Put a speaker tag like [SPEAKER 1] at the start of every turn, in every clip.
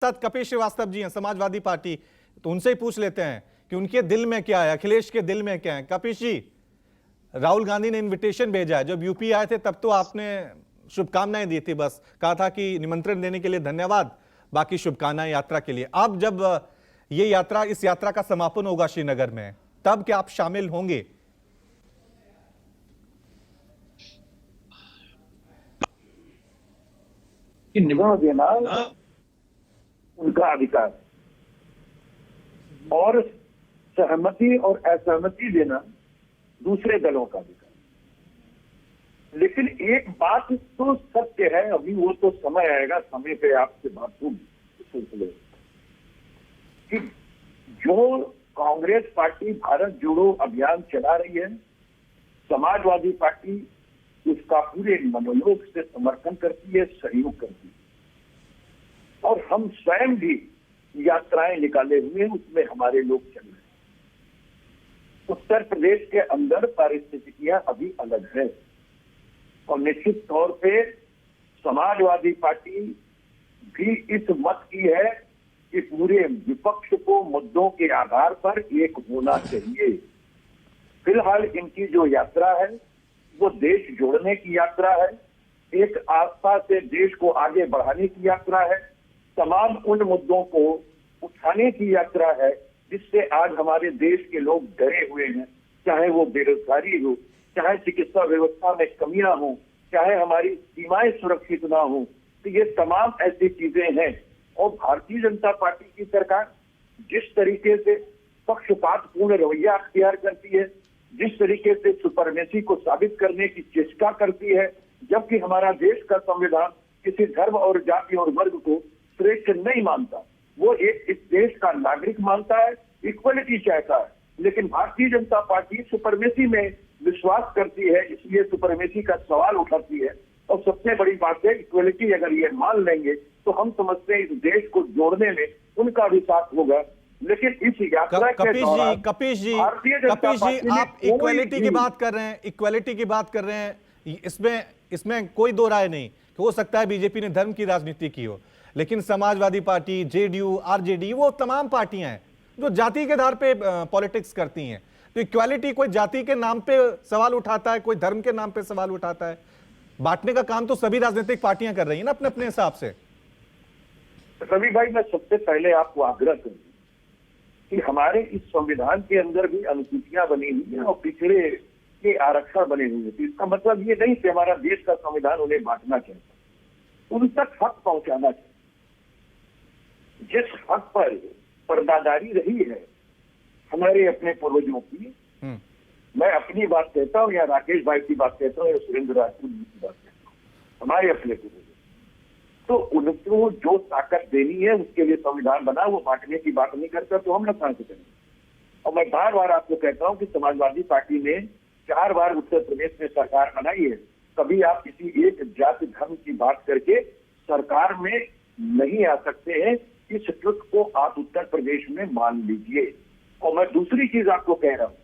[SPEAKER 1] साथ कपिल श्रीवास्तव जी हैं, समाजवादी पार्टी, तो उनसे ही पूछ लेते हैं कि उनके दिल में क्या है, अखिलेश के दिल में क्या है। कपिल जी, राहुल गांधी ने इनविटेशन भेजा है, जब यूपी आए थे तब तो आपने शुभकामनाएं दी थी, बस कहा था कि निमंत्रण देने के लिए धन्यवाद, बाकी शुभकामनाएं यात्रा के लिए। अब जब ये यात्रा, इस यात्रा का समापन होगा श्रीनगर में, तब क्या आप शामिल होंगे?
[SPEAKER 2] निभा देना उनका अधिकार और सहमति और असहमति देना दूसरे दलों का अधिकार। लेकिन एक बात तो सत्य है, अभी वो तो समय आएगा, समय पे आपसे बात होगी इस सिलसिले में, कि जो कांग्रेस पार्टी भारत जोड़ो अभियान चला रही है, समाजवादी पार्टी उसका पूरे मनोयोग से समर्थन करती है, सहयोग करती है, और हम स्वयं भी यात्राएं निकाले हुए हैं, उसमें हमारे लोग चल रहे हैं। उत्तर प्रदेश के अंदर परिस्थितियां अभी अलग है और निश्चित तौर पे समाजवादी पार्टी भी इस मत की है कि पूरे विपक्ष को मुद्दों के आधार पर एक होना चाहिए। फिलहाल इनकी जो यात्रा है वो देश जोड़ने की यात्रा है, एक आस्था से देश को आगे बढ़ाने की यात्रा है, तमाम उन मुद्दों को उठाने की यात्रा है जिससे आज हमारे देश के लोग डरे हुए हैं, चाहे वो बेरोजगारी हो, चाहे चिकित्सा व्यवस्था में कमियां हो, चाहे हमारी सीमाएं सुरक्षित ना हो। तो ये तमाम ऐसी चीजें हैं और भारतीय जनता पार्टी की सरकार जिस तरीके से पक्षपातपूर्ण रवैया अख्तियार करती है, जिस तरीके से सुपरमेसी को साबित करने की चेष्टा करती है, जबकि हमारा देश का संविधान किसी धर्म और जाति और वर्ग को श्रेष्ठ नहीं मानता, वो एक इस देश का नागरिक मानता है, इक्वलिटी चाहता है। लेकिन भारतीय जनता पार्टी सुपरमेसी में विश्वास करती है, इसलिए सुपरमेसी का सवाल उठाती है। और सबसे बड़ी बात है, इक्वलिटी अगर ये मान लेंगे तो हम समझते हैं इस देश को जोड़ने में उनका भी साथ होगा। लेकिन इस यात्रा के दौरान
[SPEAKER 1] कपिश जी, आप इक्वलिटी की बात कर रहे हैं, इक्वलिटी की बात कर रहे हैं, इसमें कोई दो राय नहीं कि हो सकता है बीजेपी ने धर्म की राजनीति की हो, लेकिन समाजवादी पार्टी, जेडीयू, आरजेडी, वो तमाम पार्टियां हैं जो जाति के आधार पे पॉलिटिक्स करती हैं। तो इक्वालिटी कोई जाति के नाम पे सवाल उठाता है, कोई धर्म के नाम पे सवाल उठाता है। बांटने का काम तो सभी राजनीतिक पार्टियां कर रही हैं ना अपने अपने हिसाब से।
[SPEAKER 2] रवि भाई, मैं सबसे पहले आपको आग्रह करूं कि हमारे इस संविधान के अंदर भी अनुसूचियां बनी हुई हैं और पिछड़े के आरक्षण बने हुए हैं। तो इसका मतलब ये नहीं कि हमारा देश का संविधान उन्हें बांटना चाहिए, उन तक हक पहुंचाना चाहिए। जिस हक पर पर्दादारी रही है हमारे अपने पूर्वजों की, मैं अपनी बात कहता हूँ या राकेश भाई की बात कहता हूँ या सुरेंद्र राजपूत जी की बात कहता हूँ, हमारे अपने पूर्वज, तो उनको जो ताकत देनी है उसके लिए संविधान बना, वो बांटने की बात नहीं करता तो हम लोग कहां से करेंगे। और मैं बार बार आपको कहता हूं कि समाजवादी पार्टी ने 4 बार उत्तर प्रदेश में सरकार बनाई है, कभी आप किसी एक जाति धर्म की बात करके सरकार में नहीं आ सकते हैं। इस ट्रुथ को आप उत्तर प्रदेश में मान लीजिए। और मैं दूसरी चीज आपको कह रहा हूं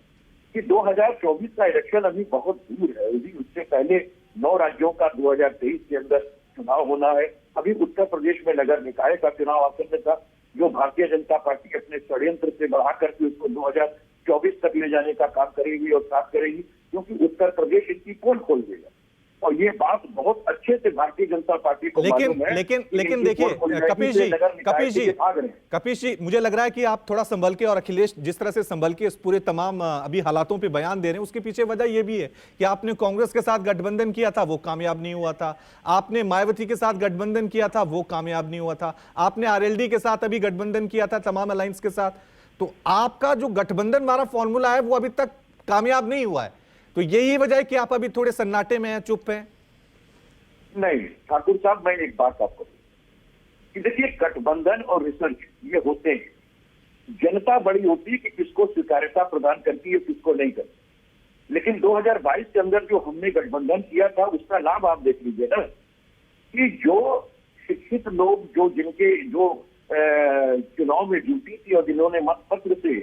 [SPEAKER 2] कि 2024 का इलेक्शन अभी बहुत दूर है, अभी उससे पहले 9 राज्यों का 2023 के अंदर चुनाव होना है। अभी उत्तर प्रदेश में नगर निकाय का चुनाव आसन्न था, जो भारतीय जनता पार्टी अपने षड्यंत्र से बढ़ा करके उसको 2024 तक ले जाने का काम करेगी और साथ करेगी, क्योंकि उत्तर प्रदेश इनकी पोल खोल देगा। और ये बात बहुत अच्छे से भारतीय जनता पार्टी को मालूम है।
[SPEAKER 1] लेकिन देखिए कपिश जी, मुझे लग रहा है कि आप थोड़ा संभल के, और अखिलेश जिस तरह से संभल के इस पूरे तमाम अभी हालातों पे बयान दे रहे हैं, उसके पीछे वजह ये भी है कि आपने कांग्रेस के साथ गठबंधन किया था, वो कामयाब नहीं हुआ था। आपने मायावती के साथ गठबंधन किया था, वो कामयाब नहीं हुआ था। आपने आरएलडी के साथ अभी गठबंधन किया था, तमाम अलायंस के साथ। तो आपका जो गठबंधन वाला फॉर्मूला है वो अभी तक कामयाब नहीं हुआ है। तो यही वजह है कि आप अभी थोड़े सन्नाटे में हैं, चुप हैं।
[SPEAKER 2] नहीं ठाकुर साहब, मैं एक बात आपको कि देखिए, गठबंधन और रिसर्च ये होते हैं, जनता बड़ी होती है कि किसको स्वीकार्यता प्रदान करती है, किसको नहीं करती। लेकिन 2022 के अंदर जो हमने गठबंधन किया था उसका लाभ आप देख लीजिए ना, कि जो शिक्षित लोग जिनके चुनाव में ड्यूटी थी और जिन्होंने मतपत्र से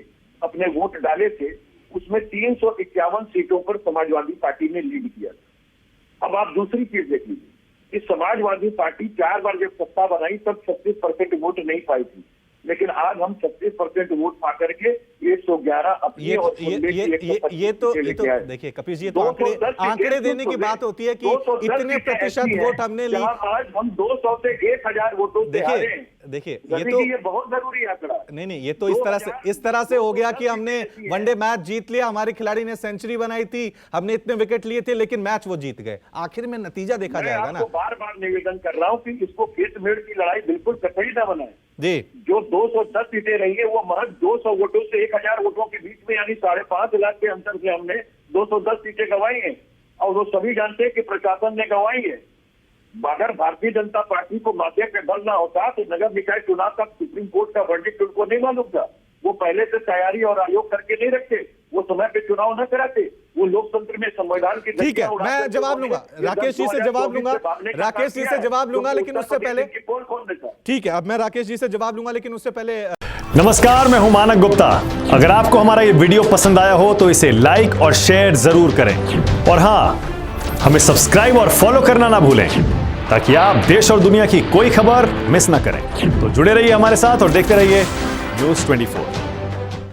[SPEAKER 2] अपने वोट डाले थे, उसमें 351 सीटों पर समाजवादी पार्टी ने लीड किया था। अब आप दूसरी चीज देख लीजिए, कि समाजवादी पार्टी 4 बार जब सत्ता बनाई तब 36% वोट नहीं पाई थी, लेकिन आज हम 36% वोट पा करके 111 अपने और
[SPEAKER 1] ये तो देखिए कपिल जी, ये तो आंकड़े देने की बात होती है कि इतने प्रतिशत वोट हमने ली।
[SPEAKER 2] आज हम 200 से 1000 वोटों से हारे हैं।
[SPEAKER 1] देखिए
[SPEAKER 2] ये बहुत जरूरी आंकड़ा।
[SPEAKER 1] नहीं, ये तो इस तरह से हो गया कि हमने वनडे मैच जीत लिया, हमारे खिलाड़ी ने सेंचुरी बनाई थी, हमने इतने विकेट लिए थे, लेकिन मैच वो जीत गए। आखिर में नतीजा देखा जाएगा ना।
[SPEAKER 2] बार बार निवेदन कर रहा हूं कि इसको खेत मेड़ की लड़ाई बिल्कुल कतई ना बनाए
[SPEAKER 1] जी।
[SPEAKER 2] जो 210 सीटें रही है वो महज 200 वोटों से 1000 वोटों के बीच में, यानी 5.5 लाख के अंतर से हमने 210 सीटें गंवाई हैं, और वो सभी जानते हैं कि प्रशासन ने गंवाई है। अगर भारतीय जनता पार्टी को माथे पे बल ना होता तो नगर निकाय चुनाव का सुप्रीम कोर्ट का वर्डिक्ट उनको नहीं मालूम था। वो पहले से तैयारी और आयोग करके नहीं रखते, वो समय पे चुनाव न कराते, वो लोकतंत्र में संविधान की।
[SPEAKER 1] ठीक है, मैं जवाब लूंगा, राकेश जी से जवाब लूंगा, राकेश जी से जवाब लूंगा, लेकिन उससे पहले ठीक है, अब मैं राकेश जी से जवाब लूंगा, लेकिन उससे पहले
[SPEAKER 3] नमस्कार, मैं हूं मानक गुप्ता। अगर आपको हमारा ये वीडियो पसंद आया हो तो इसे लाइक और शेयर जरूर करें, और हाँ, हमें सब्सक्राइब और फॉलो करना ना भूलें ताकि आप देश और दुनिया की कोई खबर मिस ना करें। तो जुड़े रहिए हमारे साथ और देखते रहिए न्यूज़ 24।